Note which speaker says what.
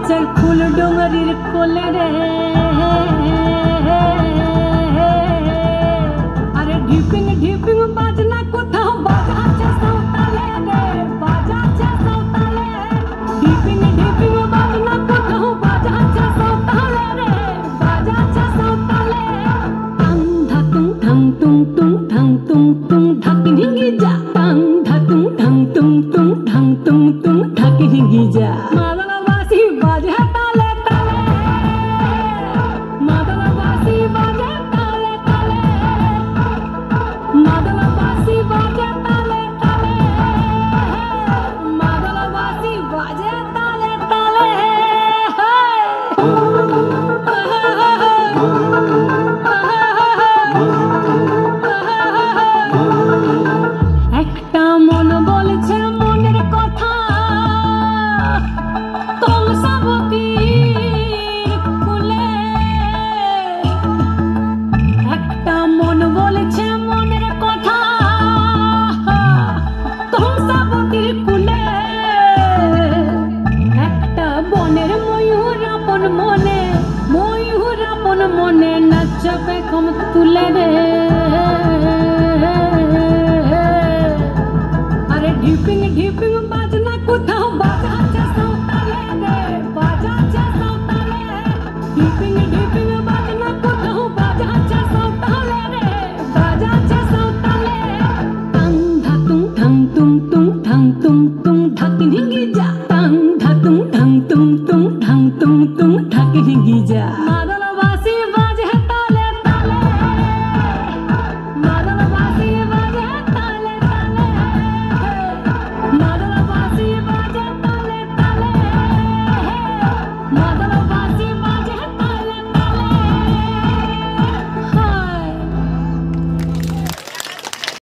Speaker 1: চল ফুল ডোঙরির কোলে রে, আরে ঢিপিং ঢিপিং বাজনা কোথাও বাজাচ্ছে সাঁওতালে রে, বাজাচ্ছে সাঁওতালে। ঢিপিং ঢিপিং বাজনা কোথাও বাজাচ্ছে সাঁওতালে রে, বাজাচ্ছে সাঁওতালে। টাং ধাতুং ঠাং তুং তুং ঠাং তুং তুং ঢাকি ঢিঙ্গি যা, টাং ধাতুং ঠাং তুং তুং ঠাং তুং তুং ঢাকি ঢিঙ্গি যা। মাদলাবাসী বাজে তালে তালে, মাদলাবাসী বাজে তালে তালে, মাদলাবাসী বাজে তালে তালে, মাদলাবাসী বাজে তালে তালে। একটা মন বলছে মনের কথা, কংসাবতীর কুলে। একটা মন বলছে মনের কথা, কংসাবতীর কুলে। একটা বনের ময়ূর আপন মনে, ময়ূর আপন মনে নাচবে কম তুলে রে। আরে ঢিপিং ঢিপিং বাজনা কোথাও বাজাচ্ছে সাঁওতালে রে, বাজাচ্ছে সাঁওতালে। ঢিপিং ঢিপিং বাজনা কোথাও বাজাচ্ছে সাঁওতালে রে, বাজাচ্ছে সাঁওতালে। টাং ধাতুং ঠাং তুং তুং ঠাং তুং তুং ঢাকি ঢিঙ্গি যা, টাং ধাতুং ঠাং তুং তুং ঠাং তুং তুং ঢাকি ঢিঙ্গি যা।